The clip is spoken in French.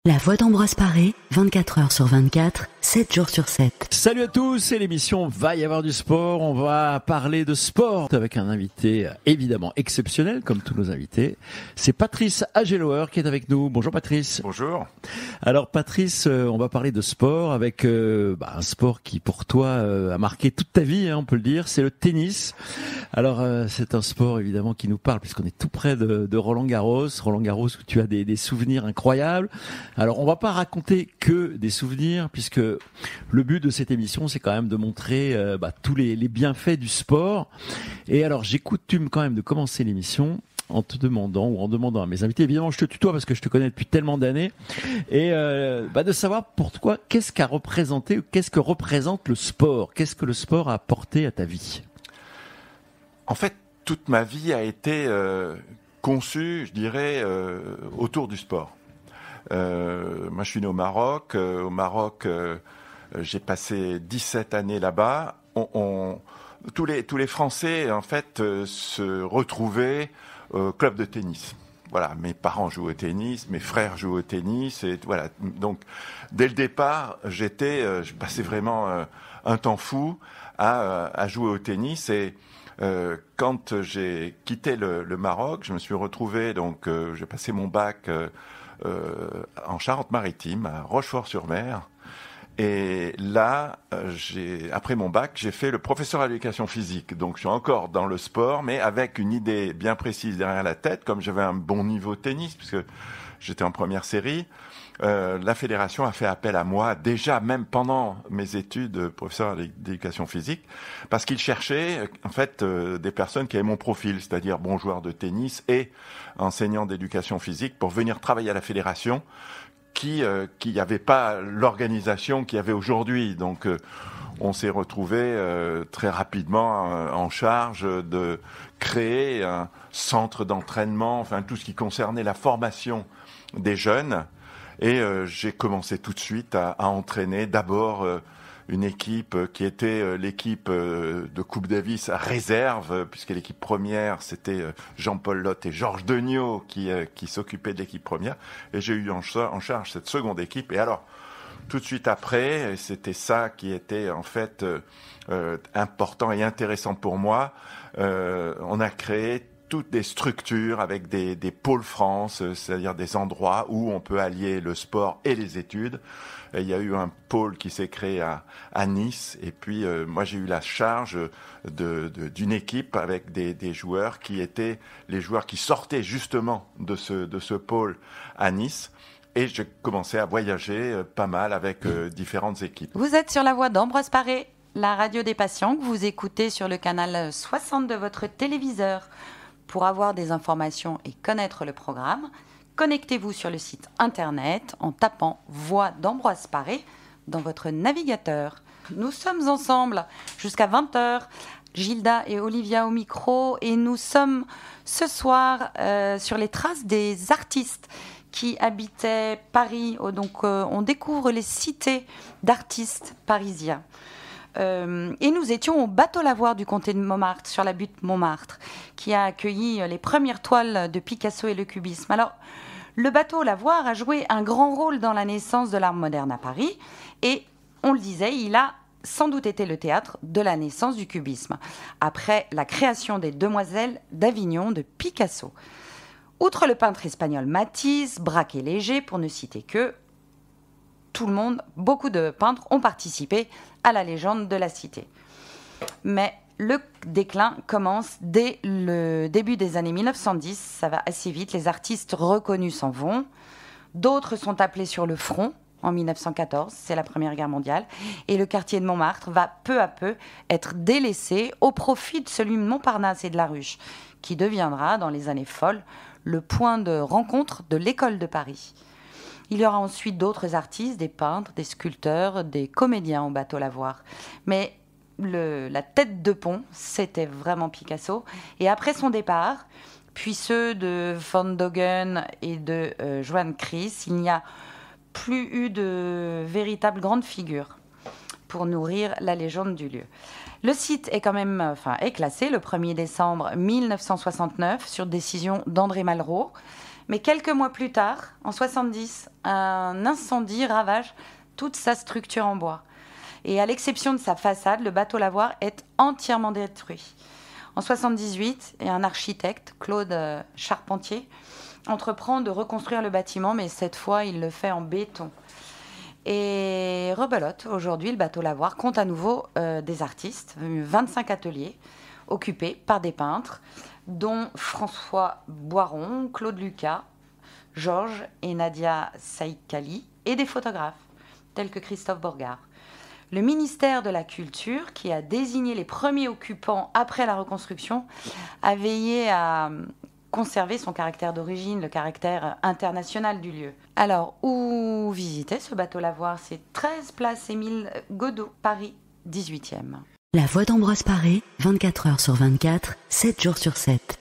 La voix d'Ambroise Paré, 24 heures sur 24, 7 jours sur 7. Salut à tous, c'est l'émission Va y avoir du sport. On va parler de sport avec un invité évidemment exceptionnel, comme tous nos invités. C'est Patrice Agelower qui est avec nous. Bonjour Patrice. Bonjour. Alors Patrice, on va parler de sport avec un sport qui pour toi a marqué toute ta vie, on peut le dire, c'est le tennis. Alors c'est un sport évidemment qui nous parle puisqu'on est tout près de Roland-Garros. Roland-Garros où tu as des souvenirs incroyables. Alors, on va pas raconter que des souvenirs, puisque le but de cette émission, c'est quand même de montrer tous les bienfaits du sport. Et alors, j'ai coutume quand même de commencer l'émission en te demandant, ou en demandant à mes invités, évidemment je te tutoie parce que je te connais depuis tellement d'années, et de savoir pour toi, qu'est-ce qu'a représenté, ou qu'est-ce que représente le sport? Qu'est-ce que le sport a apporté à ta vie? En fait, toute ma vie a été conçue, je dirais, autour du sport. Moi, je suis né au Maroc. Au Maroc, j'ai passé 17 années là-bas. Tous les Français, en fait, se retrouvaient au club de tennis. Voilà, mes parents jouent au tennis, mes frères jouent au tennis, et voilà. Donc, dès le départ, je passais vraiment un temps fou à jouer au tennis. Et quand j'ai quitté le Maroc, je me suis retrouvé, donc j'ai passé mon bac en Charente-Maritime, à Rochefort-sur-Mer. Et là, après mon bac, j'ai fait le professeur à l'éducation physique. Donc, je suis encore dans le sport, mais avec une idée bien précise derrière la tête. Comme j'avais un bon niveau de tennis, puisque j'étais en première série, la fédération a fait appel à moi, déjà même pendant mes études de professeur d'éducation physique, parce qu'ils cherchaient en fait des personnes qui avaient mon profil, c'est-à-dire bon joueur de tennis et enseignant d'éducation physique, pour venir travailler à la fédération, qui n'avait pas l'organisation qu'il y avait aujourd'hui. Donc on s'est retrouvé très rapidement en charge de créer un centre d'entraînement, enfin tout ce qui concernait la formation des jeunes. Et j'ai commencé tout de suite à entraîner d'abord une équipe qui était l'équipe de Coupe Davis à réserve, puisque l'équipe première, c'était Jean-Paul Lotte et Georges Degnaud qui s'occupaient de l'équipe première. Et j'ai eu en charge cette seconde équipe. Et alors, tout de suite après, c'était ça qui était en fait important et intéressant pour moi, on a créé toutes des structures avec des pôles France, c'est-à-dire des endroits où on peut allier le sport et les études. Et il y a eu un pôle qui s'est créé à Nice, et puis moi j'ai eu la charge d'une équipe avec des joueurs qui étaient les joueurs qui sortaient justement de ce pôle à Nice. Et j'ai commencé à voyager pas mal avec différentes équipes. Vous êtes sur la voie d'Ambroise Paré, la radio des patients que vous écoutez sur le canal 60 de votre téléviseur. Pour avoir des informations et connaître le programme, connectez-vous sur le site internet en tapant Voix d'Ambroise Paré dans votre navigateur. Nous sommes ensemble jusqu'à 20h, Gilda et Olivia au micro, et nous sommes ce soir sur les traces des artistes qui habitaient Paris. Donc on découvre les cités d'artistes parisiens. Et nous étions au bateau lavoir du comté de Montmartre, sur la butte Montmartre, qui a accueilli les premières toiles de Picasso et le cubisme. Alors, le bateau lavoir a joué un grand rôle dans la naissance de l'art moderne à Paris, et on le disait, il a sans doute été le théâtre de la naissance du cubisme, après la création des Demoiselles d'Avignon de Picasso. Outre le peintre espagnol Matisse, Braque et Léger, pour ne citer que, tout le monde, beaucoup de peintres ont participé à la légende de la cité. Mais le déclin commence dès le début des années 1910, ça va assez vite, les artistes reconnus s'en vont, d'autres sont appelés sur le front en 1914, c'est la Première Guerre mondiale, et le quartier de Montmartre va peu à peu être délaissé au profit de celui de Montparnasse et de la Ruche, qui deviendra, dans les années folles, le point de rencontre de l'école de Paris. Il y aura ensuite d'autres artistes, des peintres, des sculpteurs, des comédiens au bateau lavoir. Mais la tête de pont, c'était vraiment Picasso. Et après son départ, puis ceux de Van Dogen et de Joan Cris, il n'y a plus eu de véritable grande figure pour nourrir la légende du lieu. Le site est quand même, est classé le 1er décembre 1969 sur décision d'André Malraux. Mais quelques mois plus tard, en 70, un incendie ravage toute sa structure en bois. Et à l'exception de sa façade, le bateau lavoir est entièrement détruit. En 78, un architecte, Claude Charpentier, entreprend de reconstruire le bâtiment, mais cette fois, il le fait en béton. Et rebelote, aujourd'hui, le bateau lavoir compte à nouveau des artistes, 25 ateliers occupés par des peintres, dont François Boiron, Claude Lucas, Georges et Nadia Saïkali, et des photographes, tels que Christophe Borgard. Le ministère de la Culture, qui a désigné les premiers occupants après la reconstruction, a veillé à conserver son caractère d'origine, le caractère international du lieu. Alors, où visiter ce bateau lavoir? C'est 13 place Émile Godot, Paris 18e. La voix d'Ambroise Paré, 24 heures sur 24, 7 jours sur 7.